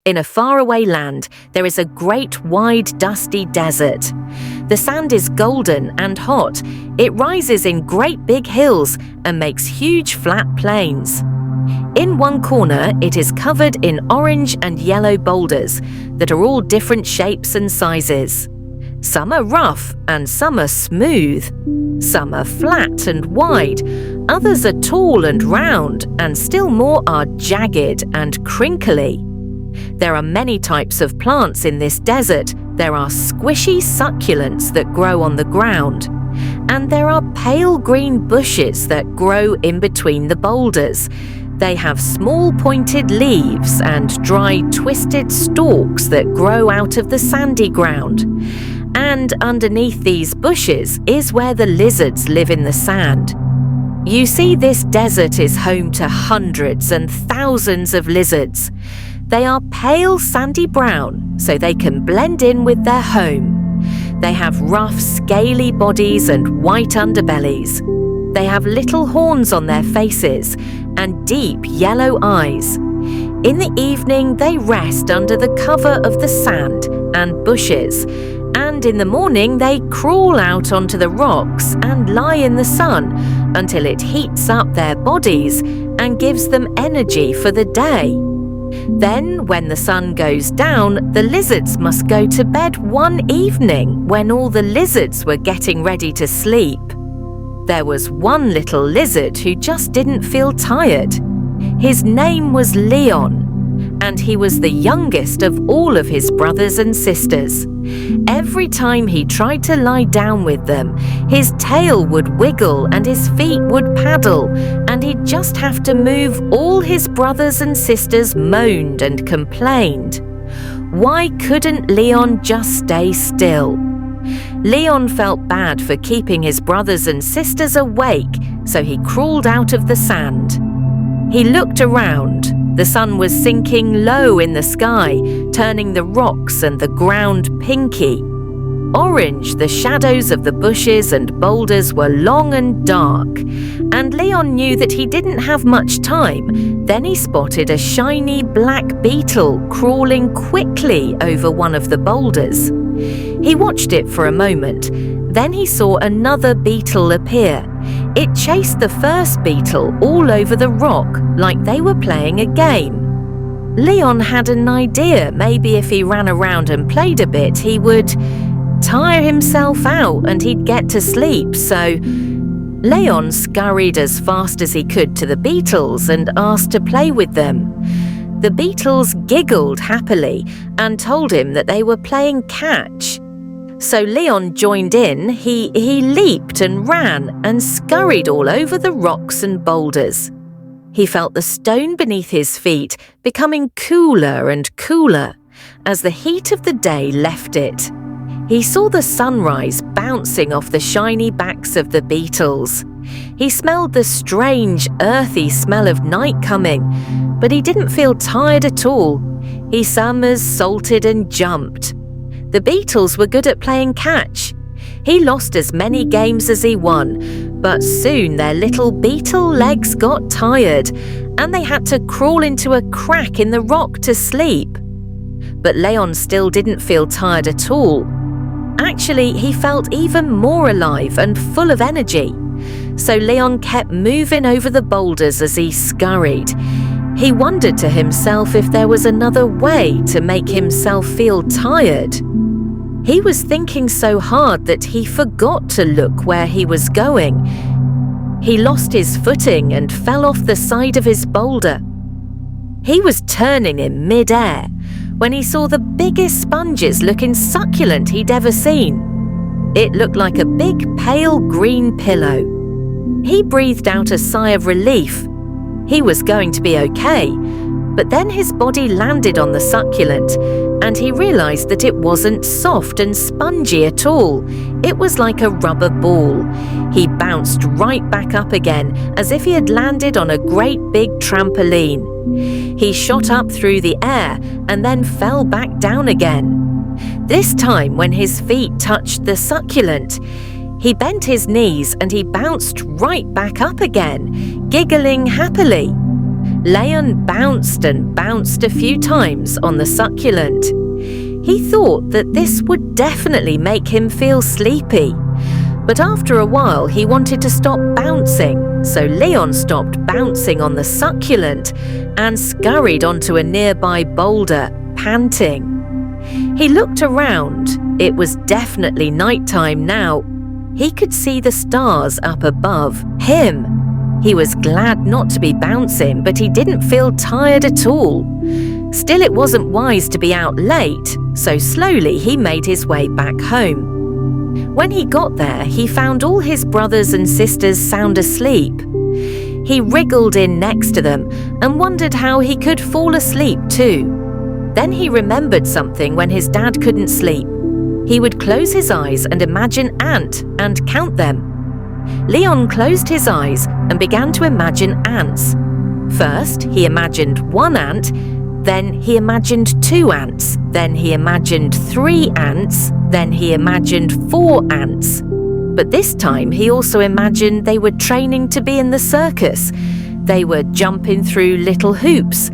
In a faraway land, there is a great wide dusty desert. The sand is golden and hot. It rises in great big hills and makes huge flat plains. In one corner, it is covered in orange and yellow boulders that are all different shapes and sizes. Some are rough and some are smooth. Some are flat and wide. Others are tall and round, and still more are jagged and crinkly. There are many types of plants in this desert. There are squishy succulents that grow on the ground, and there are pale green bushes that grow in between the boulders. They have small pointed leaves and dry twisted stalks that grow out of the sandy ground. And underneath these bushes is where the lizards live in the sand. You see, this desert is home to hundreds and thousands of lizards. They are pale sandy brown, so they can blend in with their home. They have rough, scaly bodies and white underbellies. They have little horns on their faces and deep yellow eyes. In the evening, they rest under the cover of the sand and bushes, and in the morning they crawl out onto the rocks and lie in the sun until it heats up their bodies and gives them energy for the day. Then, when the sun goes down, the lizards must go to bed one evening when all the lizards were getting ready to sleep. There was one little lizard who just didn't feel tired. His name was Leon, and he was the youngest of all of his brothers and sisters. Every time he tried to lie down with them, his tail would wiggle and his feet would paddle, and he'd just have to move. All his brothers and sisters moaned and complained. Why couldn't Leon just stay still? Leon felt bad for keeping his brothers and sisters awake, so he crawled out of the sand. He looked around. The sun was sinking low in the sky, turning the rocks and the ground pinky. Orange, the shadows of the bushes and boulders were long and dark, and Leon knew that he didn't have much time. Then he spotted a shiny black beetle crawling quickly over one of the boulders. He watched it for a moment. Then he saw another beetle appear. It chased the first beetle all over the rock like they were playing a game. Leon had an idea. Maybe if he ran around and played a bit, he would tire himself out and he'd get to sleep. So Leon scurried as fast as he could to the beetles and asked to play with them. The beetles giggled happily and told him that they were playing catch. So Leon joined in. He leaped and ran and scurried all over the rocks and boulders. He felt the stone beneath his feet becoming cooler and cooler as the heat of the day left it. He saw the sunrise bouncing off the shiny backs of the beetles. He smelled the strange, earthy smell of night coming, but he didn't feel tired at all. He somersaulted and jumped. The beetles were good at playing catch. He lost as many games as he won, but soon their little beetle legs got tired and they had to crawl into a crack in the rock to sleep. But Leon still didn't feel tired at all. Actually, he felt even more alive and full of energy. So Leon kept moving over the boulders as he scurried. He wondered to himself if there was another way to make himself feel tired. He was thinking so hard that he forgot to look where he was going. He lost his footing and fell off the side of his boulder. He was turning in mid-air when he saw the biggest sponges looking succulent he'd ever seen. It looked like a big pale green pillow. He breathed out a sigh of relief. He was going to be okay, but then his body landed on the succulent and he realized that it wasn't soft and spongy at all. It was like a rubber ball. He bounced right back up again as if he had landed on a great big trampoline. He shot up through the air and then fell back down again. This time, when his feet touched the succulent, he bent his knees and he bounced right back up again, giggling happily. Leon bounced and bounced a few times on the succulent. He thought that this would definitely make him feel sleepy. But after a while, he wanted to stop bouncing, so Leon stopped bouncing on the succulent and scurried onto a nearby boulder, panting. He looked around. It was definitely nighttime now. He could see the stars up above him. He was glad not to be bouncing, but he didn't feel tired at all. Still, it wasn't wise to be out late, so slowly he made his way back home. When he got there, he found all his brothers and sisters sound asleep. He wriggled in next to them and wondered how he could fall asleep too. Then he remembered something when his dad couldn't sleep. He would close his eyes and imagine ant and count them. Leon closed his eyes and began to imagine ants. First, he imagined one ant, then he imagined 2 ants, then he imagined 3 ants, then he imagined 4 ants. But this time he also imagined they were training to be in the circus. They were jumping through little hoops.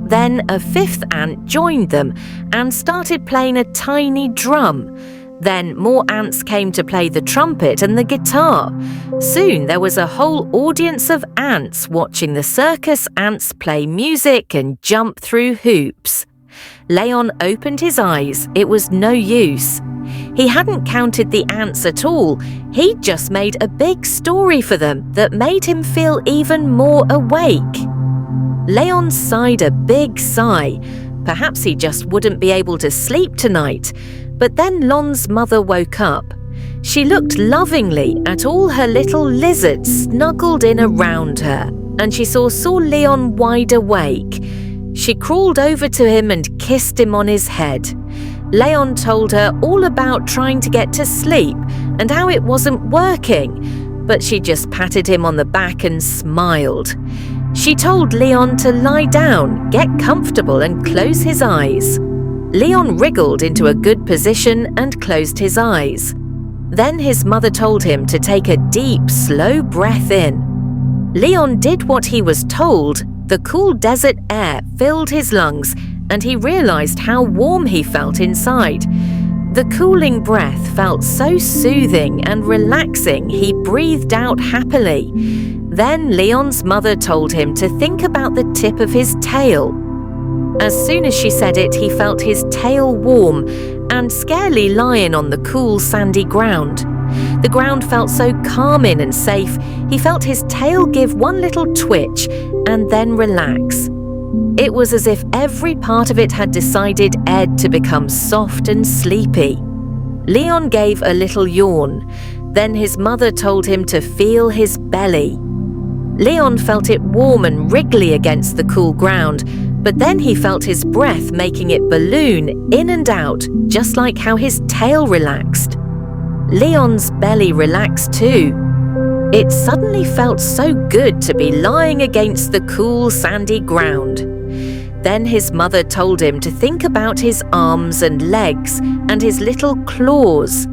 Then a 5th ant joined them and started playing a tiny drum. Then more ants came to play the trumpet and the guitar. Soon there was a whole audience of ants watching the circus ants play music and jump through hoops. Leon opened his eyes. It was no use. He hadn't counted the ants at all. He'd just made a big story for them that made him feel even more awake. Leon sighed a big sigh. Perhaps he just wouldn't be able to sleep tonight. But then Lon's mother woke up. She looked lovingly at all her little lizards snuggled in around her, and she saw Leon wide awake. She crawled over to him and kissed him on his head. Leon told her all about trying to get to sleep and how it wasn't working, but she just patted him on the back and smiled. She told Leon to lie down, get comfortable and close his eyes. Leon wriggled into a good position and closed his eyes. Then his mother told him to take a deep, slow breath in. Leon did what he was told. The cool desert air filled his lungs, and he realized how warm he felt inside. The cooling breath felt so soothing and relaxing, he breathed out happily. Then Leon's mother told him to think about the tip of his tail. As soon as she said it, he felt his tail warm and scarcely lying on the cool sandy ground. The ground felt so calming and safe, he felt his tail give one little twitch and then relax. It was as if every part of it had decided Ed to become soft and sleepy. Leon gave a little yawn. Then his mother told him to feel his belly. Leon felt it warm and wriggly against the cool ground, but then he felt his breath making it balloon in and out, just like how his tail relaxed. Leon's belly relaxed too. It suddenly felt so good to be lying against the cool sandy ground. Then his mother told him to think about his arms and legs and his little claws.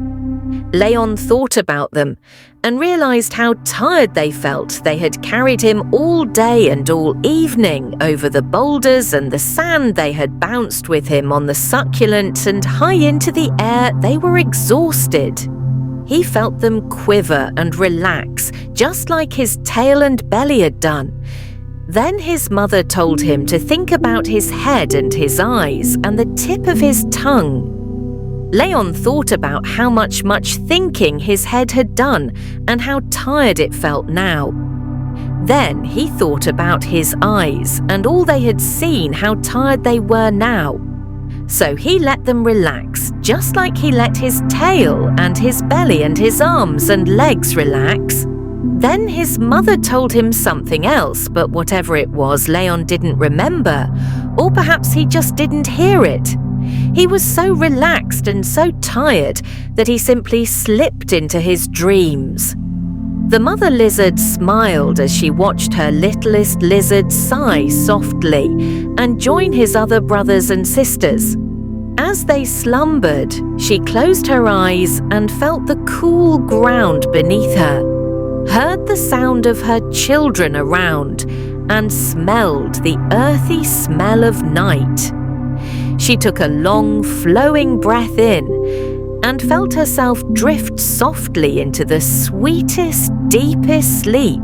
Leon thought about them and realized how tired they felt. They had carried him all day and all evening over the boulders and the sand. They had bounced with him on the succulent, and high into the air they were exhausted. He felt them quiver and relax, just like his tail and belly had done. Then his mother told him to think about his head and his eyes and the tip of his tongue. Leon thought about how much thinking his head had done and how tired it felt now. Then he thought about his eyes and all they had seen, how tired they were now. So he let them relax, just like he let his tail and his belly and his arms and legs relax. Then his mother told him something else, but whatever it was, Leon didn't remember, or perhaps he just didn't hear it. He was so relaxed and so tired that he simply slipped into his dreams. The mother lizard smiled as she watched her littlest lizard sigh softly and join his other brothers and sisters. As they slumbered, she closed her eyes and felt the cool ground beneath her, heard the sound of her children around, and smelled the earthy smell of night. She took a long, flowing breath in and felt herself drift softly into the sweetest, deepest sleep.